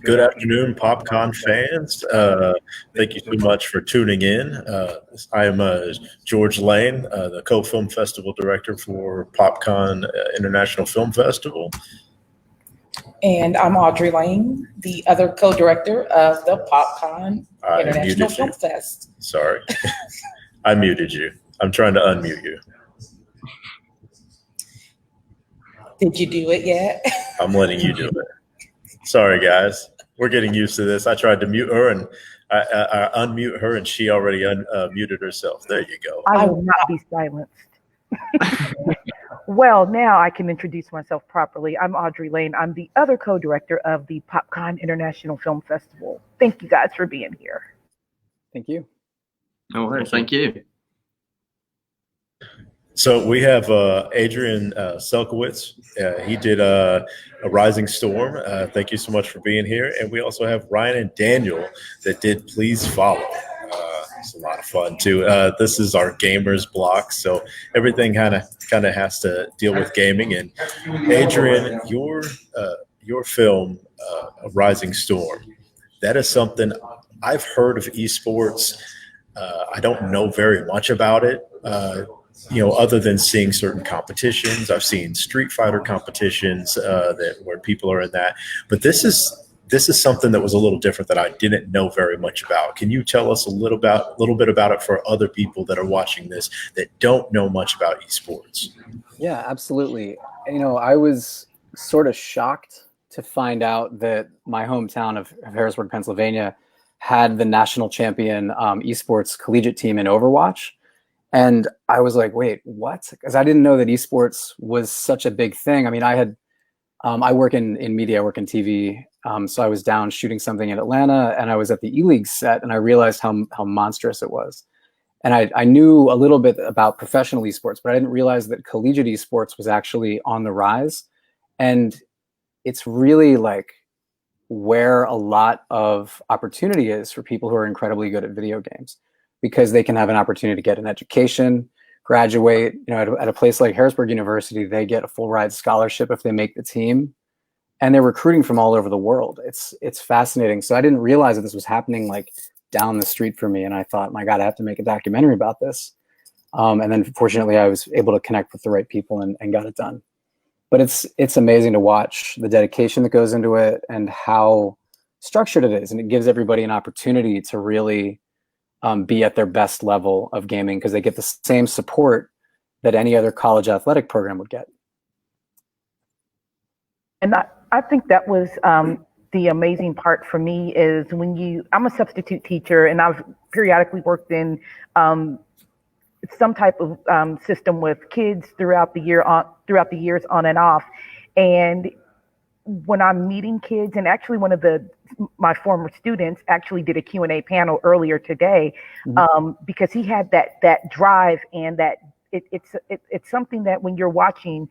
Good afternoon, PopCon fans. Thank you so much for tuning in. I am George Lane, the Co-Film Festival Director for PopCon International Film Festival. And I'm Audrey Lane, the other co-director of the PopCon International Film Fest. Sorry, I muted you. I'm trying to unmute you. Did you do it yet? I'm letting you do it. Sorry, guys. We're getting used to this. I tried to mute her and I unmute her, and she already muted herself. There you go. I will not be silenced. Well, now I can introduce myself properly. I'm Audrey Lane. I'm the other co-director of the PopCon International Film Festival. Thank you guys for being here. Thank you. No worries. Thank you. So we have Adrian Selkowitz. He did a Rising Storm. Thank you so much for being here. And we also have Ryan and Daniel that did Please Follow. It's a lot of fun too. This is our gamers block, so everything kind of has to deal with gaming. And Adrian, your film, Rising Storm, that is something I've heard of esports. I don't know very much about it. Other than seeing certain competitions. I've seen Street Fighter competitions where people are in that. But this is something that was a little different that I didn't know very much about. Can you tell us a little bit about it for other people that are watching this that don't know much about esports? Yeah, absolutely. I was sort of shocked to find out that my hometown of Harrisburg, Pennsylvania, had the national champion esports collegiate team in Overwatch. And I was like, wait, what? Because I didn't know that esports was such a big thing. I mean, I work in media, I work in TV. So I was down shooting something in Atlanta, and I was at the E-League set, and I realized how monstrous it was. And I knew a little bit about professional esports, but I didn't realize that collegiate esports was actually on the rise. And it's really like where a lot of opportunity is for people who are incredibly good at video games, because they can have an opportunity to get an education, graduate. At a place like Harrisburg University, they get a full ride scholarship if they make the team, and they're recruiting from all over the world. It's fascinating. So I didn't realize that this was happening like down the street for me, and I thought, my God, I have to make a documentary about this. And then fortunately, I was able to connect with the right people and got it done. But it's amazing to watch the dedication that goes into it and how structured it is, and it gives everybody an opportunity to really be at their best level of gaming, because they get the same support that any other college athletic program would get. And I think that was the amazing part for me is I'm a substitute teacher, and I've periodically worked in some type of system with kids throughout the years on and off. And when I'm meeting kids, and actually one of my former students actually did a Q&A panel earlier today, because he had that drive, and that it's something that when you're watching,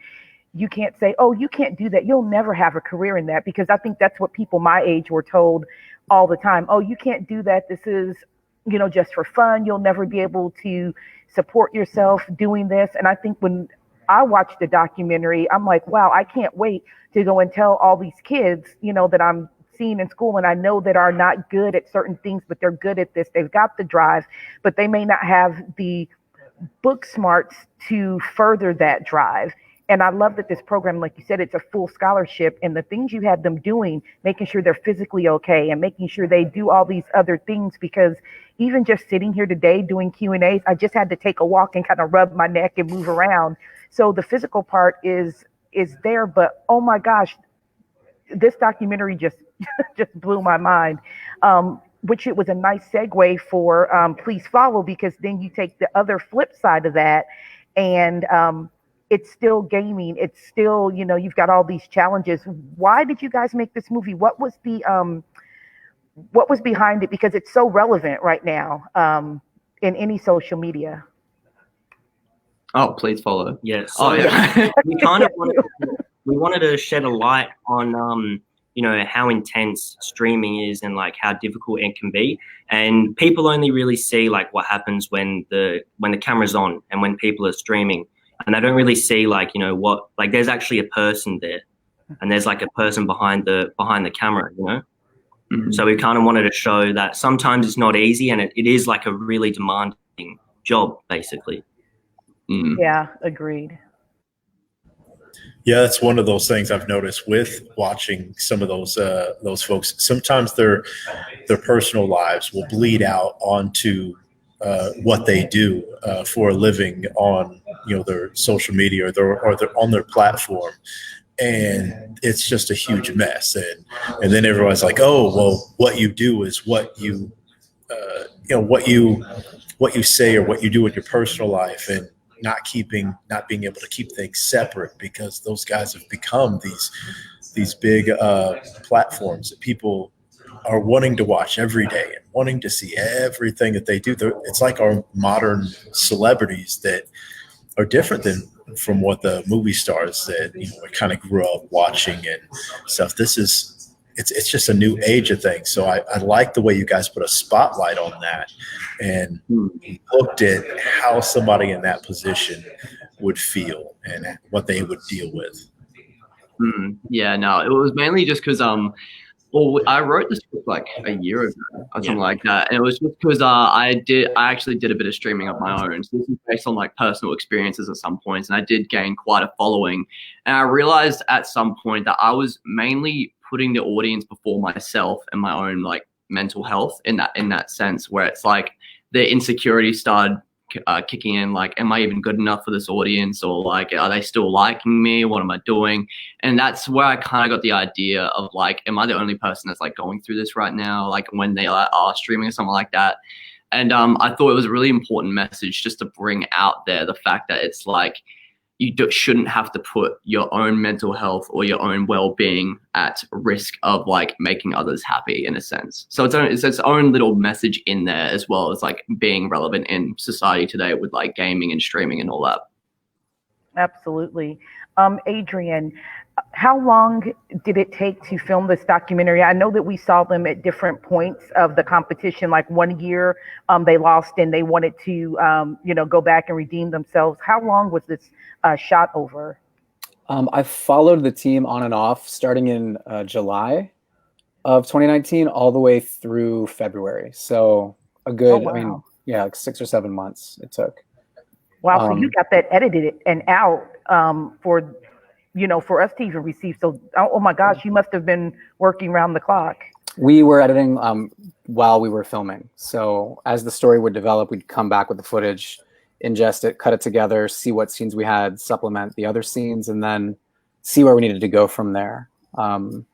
you can't say, oh, you can't do that. You'll never have a career in that, because I think that's what people my age were told all the time. Oh, you can't do that. This is, just for fun. You'll never be able to support yourself doing this. And I think when I watched the documentary, I'm like, wow, I can't wait to go and tell all these kids, that I'm seeing in school, and I know that are not good at certain things, but they're good at this. They've got the drive, but they may not have the book smarts to further that drive. And I love that this program, like you said, it's a full scholarship, and the things you had them doing, making sure they're physically okay and making sure they do all these other things, because even just sitting here today doing Q&As, I just had to take a walk and kind of rub my neck and move around. So the physical part is there, but oh my gosh, this documentary just blew my mind. Which it was a nice segue for Please Follow, because then you take the other flip side of that, and it's still gaming. It's still, you've got all these challenges. Why did you guys make this movie? What was behind it? Because it's so relevant right now in any social media. Oh, Please Follow. Yes. Oh, yeah. we wanted to shed a light on how intense streaming is, and like how difficult it can be. And people only really see like what happens when the camera's on and when people are streaming. And I don't really see there's actually a person there, and there's like a person behind the camera, Mhm. So we kind of wanted to show that sometimes it's not easy, and it is like a really demanding job, basically. Mm. Yeah, agreed. Yeah, that's one of those things I've noticed with watching some of those folks. Sometimes their personal lives will bleed out onto what they do for a living on their social media or their on their platform, and it's just a huge mess. And then everyone's like, oh well, what you do is what you what you say or what you do in your personal life, and not being able to keep things separate, because those guys have become these big platforms that people are wanting to watch every day and wanting to see everything that they do. It's like our modern celebrities that are different than from what the movie stars that we kind of grew up watching and stuff. It's just a new age of things. So I like the way you guys put a spotlight on that and looked at how somebody in that position would feel and what they would deal with. Yeah, no, it was mainly just because well, I wrote the script like a year ago or something like that, and it was just because I actually did a bit of streaming of my own. So this is based on like personal experiences at some points, and I did gain quite a following. And I realized at some point that I was mainly putting the audience before myself and my own like mental health in that sense, where it's like the insecurity started kicking in, like, am I even good enough for this audience, or like, are they still liking me? What am I doing? And that's where I kind of got the idea of like, am I the only person that's like going through this right now? Like when they are streaming or something like that. And I thought it was a really important message just to bring out there the fact that it's like, shouldn't have to put your own mental health or your own well-being at risk of like making others happy in a sense. So it's its own little message in there, as well as like being relevant in society today with like gaming and streaming and all that. Absolutely. Adrian, how long did it take to film this documentary? I know that we saw them at different points of the competition. Like one year they lost and they wanted to, go back and redeem themselves. How long was this shot over? I followed the team on and off starting in July of 2019 all the way through February. So a good, wow. like 6 or 7 months it took. Wow, so you got that edited and out for us to even receive. So, oh my gosh, you must have been working around the clock. We were editing while we were filming. So as the story would develop, we'd come back with the footage, ingest it, cut it together, see what scenes we had, supplement the other scenes, and then see where we needed to go from there. And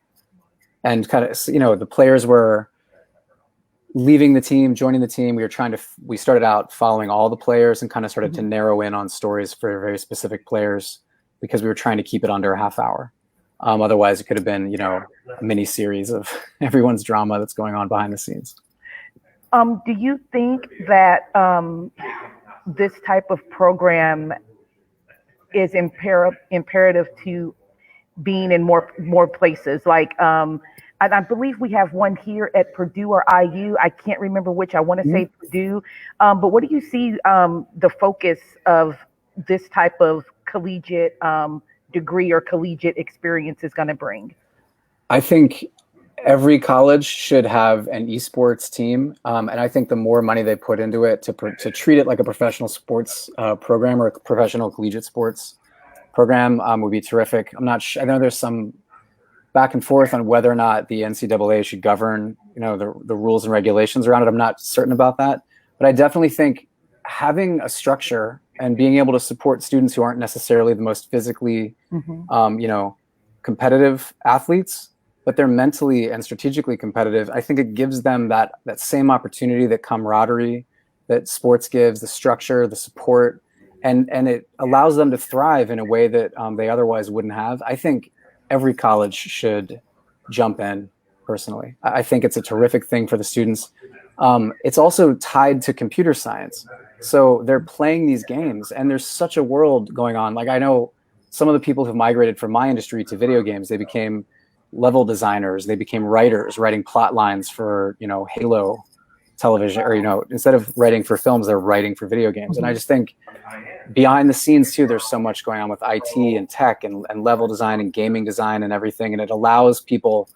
kind of, the players were leaving the team, joining the team. We started out following all the players and kind of started to narrow in on stories for very specific players, because we were trying to keep it under a half hour. Otherwise, it could have been, a mini series of everyone's drama that's going on behind the scenes. Do you think that this type of program is imperative to being in more places? Like, I believe we have one here at Purdue or IU. I can't remember which. I want to say Purdue. But what do you see the focus of this type of collegiate degree or collegiate experience is going to bring? I think every college should have an esports team. And I think the more money they put into it to treat it like a professional sports program or a professional collegiate sports program would be terrific. I'm not sure. I know there's some back and forth on whether or not the NCAA should govern, the rules and regulations around it. I'm not certain about that, but I definitely think having a structure and being able to support students who aren't necessarily the most physically, competitive athletes, but they're mentally and strategically competitive. I think it gives them that same opportunity, that camaraderie that sports gives, the structure, the support, and it allows them to thrive in a way that they otherwise wouldn't have. I think every college should jump in, personally. I think it's a terrific thing for the students. It's also tied to computer science. So they're playing these games, and there's such a world going on. Like, I know some of the people who've migrated from my industry to video games. They became level designers. They became writers, writing plot lines for, Halo television, or, instead of writing for films, they're writing for video games. And I just think behind the scenes too, there's so much going on with IT and tech and level design and gaming design and everything. And it allows people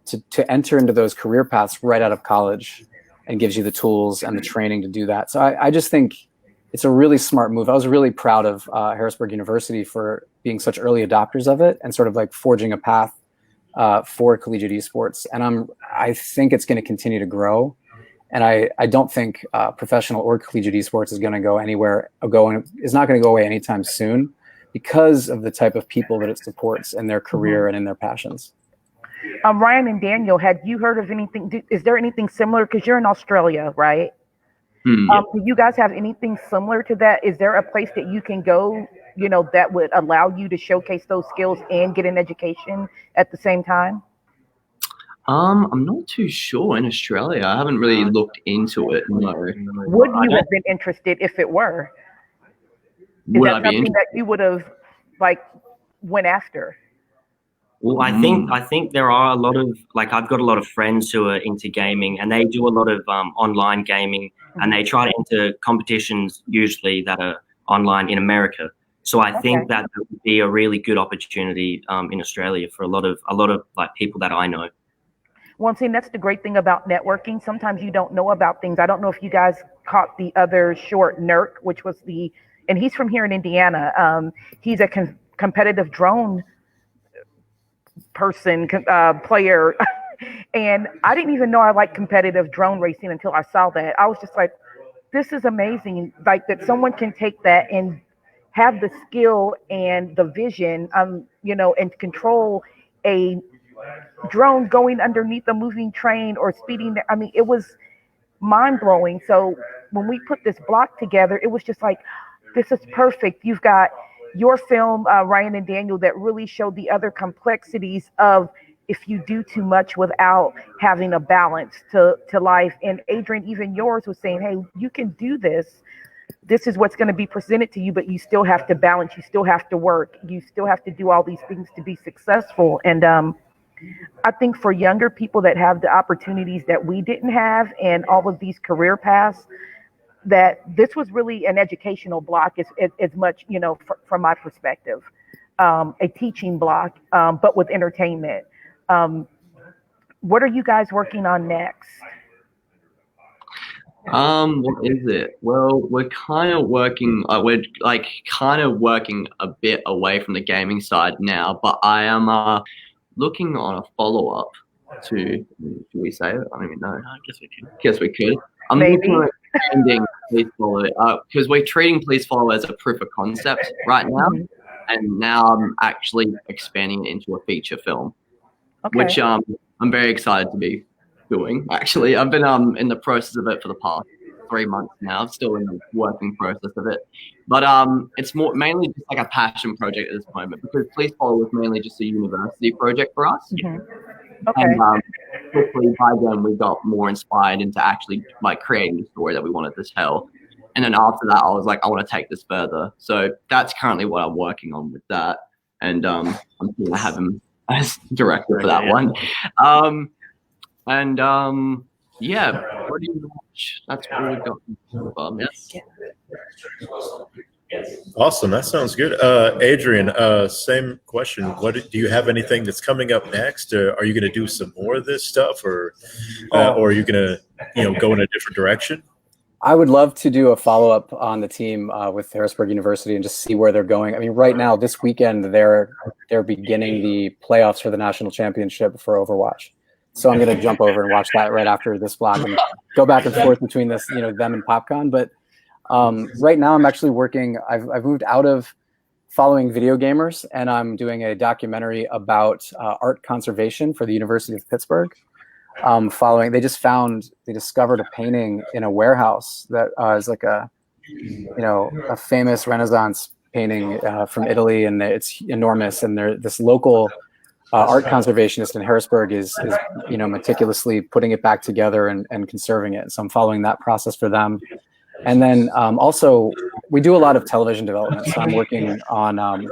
to enter into those career paths right out of college, and gives you the tools and the training to do that. So I just think it's a really smart move. I was really proud of Harrisburg University for being such early adopters of it and sort of like forging a path for collegiate esports. And I think it's going to continue to grow. And I don't think professional or collegiate esports is going to go anywhere. Is not going to go away anytime soon because of the type of people that it supports in their career and in their passions. Ryan and Daniel, had you heard of anything? Is there anything similar? Because you're in Australia, right? Do you guys have anything similar to that? Is there a place that you can go, that would allow you to showcase those skills and get an education at the same time? I'm not too sure in Australia. I haven't really looked into it. No. Would you have been interested if it were? Is that something that you would have went after? Well, I think there are a lot of I've got a lot of friends who are into gaming, and they do a lot of online gaming, and they try to enter competitions usually that are online in America. So I think that would be a really good opportunity in Australia for a lot of people that I know. Well, I'm saying that's the great thing about networking. Sometimes you don't know about things. I don't know if you guys caught the other short, Nurk, which was and he's from here in Indiana. He's a competitive drone player. And I didn't even know I liked competitive drone racing until I saw that. I was just like, this is amazing. That someone can take that and have the skill and the vision, and control a drone going underneath a moving train or speeding. I mean, it was mind blowing. So when we put this block together, it was just like, this is perfect. You've got your film, Ryan and Daniel, that really showed the other complexities of if you do too much without having a balance to life. And Adrian, even yours was saying, hey, you can do this. This is what's going to be presented to you, but you still have to balance. You still have to work. You still have to do all these things to be successful. And I think for younger people that have the opportunities that we didn't have and all of these career paths, that this was really an educational block as much, from my perspective, a teaching block, but with entertainment. What are you guys working on next? What is it? Well, we're kind of working a bit away from the gaming side now, but I am looking on a follow-up to, do we say it? I don't even know. I guess we could. I'm looking at expanding Please Follow because we're treating Please Follow as a proof of concept right now, and now I'm actually expanding it into a feature film, which I'm very excited to be doing. Actually, I've been in the process of it for the past 3 months now. I'm still in the working process of it, but it's mainly just like a passion project at this moment because Please Follow was mainly just a university project for us. And hopefully by then we got more inspired into actually creating the story that we wanted to tell. And then after that, I was like, I want to take this further. So that's currently what I'm working on with that, and I'm going to have him as director for that one. Yeah, pretty much that's what we've got. Awesome, that sounds good. Adrian, same question. Do you have anything that's coming up next? Are you going to do some more of this stuff, or are you going to go in a different direction? I would love to do a follow-up on the team with Harrisburg University and just see where they're going. I mean, right now, this weekend, they're beginning the playoffs for the national championship for Overwatch. So I'm going to jump over and watch that right after this block and go back and forth between this, them and PopCon. But right now I'm actually working. I've moved out of following video gamers, and I'm doing a documentary about art conservation for the University of Pittsburgh. They discovered a painting in a warehouse that is like a famous Renaissance painting from Italy, and it's enormous. And this local art conservationist in Harrisburg is meticulously putting it back together and conserving it. So I'm following that process for them. And then also we do a lot of television development. So I'm working on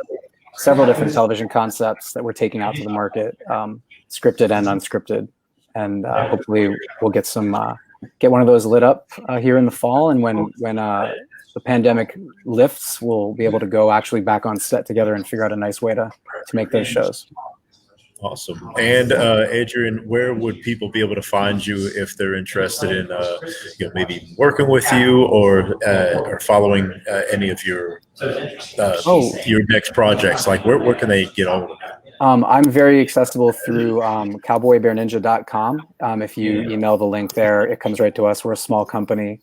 several different television concepts that we're taking out to the market, scripted and unscripted. And hopefully we'll get one of those lit up here in the fall. And when the pandemic lifts, we'll be able to go actually back on set together and figure out a nice way to make those shows. Awesome. And Adrian, where would people be able to find you if they're interested in, maybe working with you or following any of your next projects? Like, where can they get on with you? I'm very accessible through cowboybearninja.com. If you email the link there, it comes right to us. We're a small company.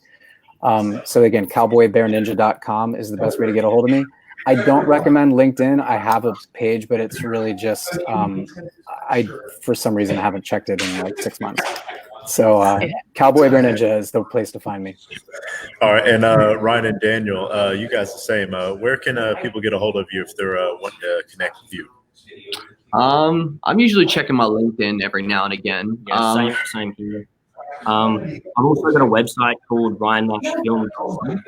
So again, cowboybearninja.com is the best way to get a hold of me. I don't recommend LinkedIn. I have a page, but it's really just, I, for some reason, haven't checked it in like 6 months. So Cowboy Bear Ninja is the place to find me. All right. And Ryan and Daniel, you guys the same. Where can people get a hold of you if they're wanting to connect with you? I'm usually checking my LinkedIn every now and again. Yeah, same here. I've also got a website called ryan-film.com.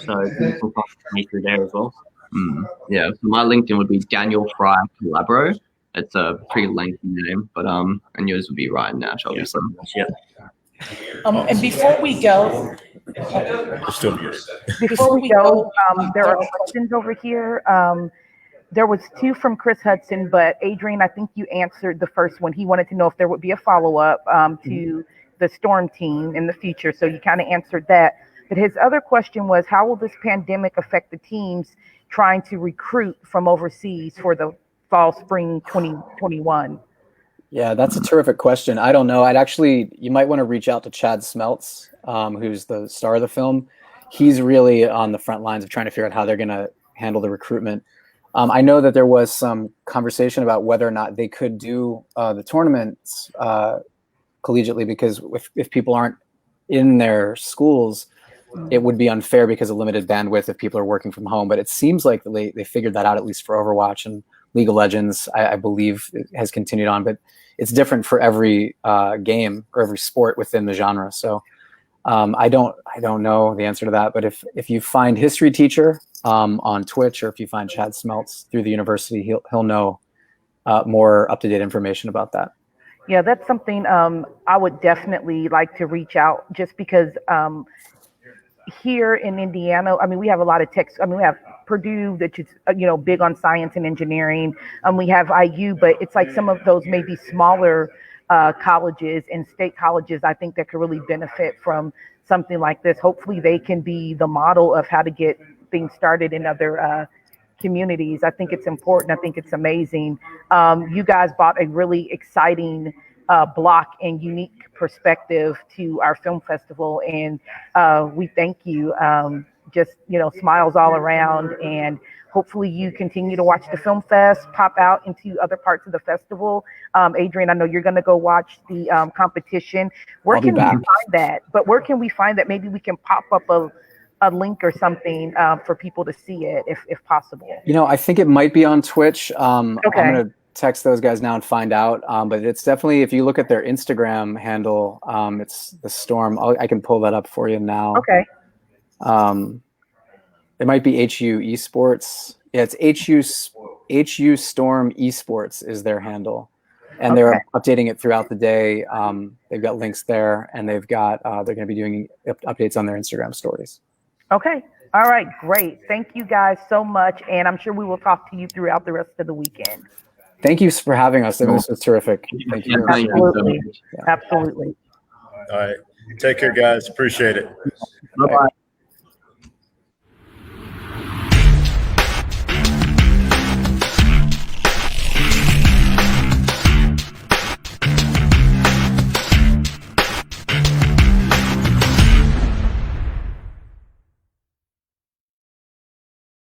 So you can contact me through there as well. Yeah, so my LinkedIn would be Daniel Fry Calabro. It's a pretty lengthy name, but and yours would be Ryan Nash, obviously. Yeah. And before we go, Still muted. Before we go, there are questions over here. There was 2 from Chris Hudson, but Adrian, I think you answered the first one. He wanted to know if there would be a follow-up to the Storm team in the future. So you kind of answered that. But his other question was, how will this pandemic affect the teams trying to recruit from overseas for the fall, spring 2021? Yeah, that's a terrific question. I don't know. You might want to reach out to Chad Smeltz, who's the star of the film. He's really on the front lines of trying to figure out how they're going to handle the recruitment. I know that there was some conversation about whether or not they could do the tournaments collegiately, because if people aren't in their schools, it would be unfair because of limited bandwidth if people are working from home. But it seems like they figured that out, at least for Overwatch, and League of Legends, I believe, it has continued on. But it's different for every game or every sport within the genre. So I don't know the answer to that. But if you find History Teacher on Twitch, or if you find Chad Smeltz through the university, he'll know more up-to-date information about that. Yeah, that's something I would definitely like to reach out, just because here in Indiana, I mean, we have a lot of tech. I mean, we have Purdue, that is, big on science and engineering. We have IU, but it's like some of those maybe smaller colleges and state colleges, I think, that could really benefit from something like this. Hopefully they can be the model of how to get things started in other communities. I think it's important. I think it's amazing. You guys brought a really exciting block and unique perspective to our film festival, and we thank you. Just smiles all around, and hopefully you continue to watch the film fest, pop out into other parts of the festival. Adrian, I know you're going to go watch the competition. Where can we find that? But where can we find that? Maybe we can pop up a link or something for people to see it, if possible. I think it might be on Twitch. Okay. I'm going to text those guys now and find out. But it's definitely, if you look at their Instagram handle, it's the Storm. I can pull that up for you now. Okay. It might be HU Esports. Yeah, it's HU Storm Esports is their handle, and they're updating it throughout the day. They've got links there, and they're going to be doing updates on their Instagram stories. Okay. All right. Great. Thank you guys so much, and I'm sure we will talk to you throughout the rest of the weekend. Thank you for having us. This was terrific. Thank you. Absolutely. Absolutely. All right. Take care, guys. Appreciate it. Bye-bye.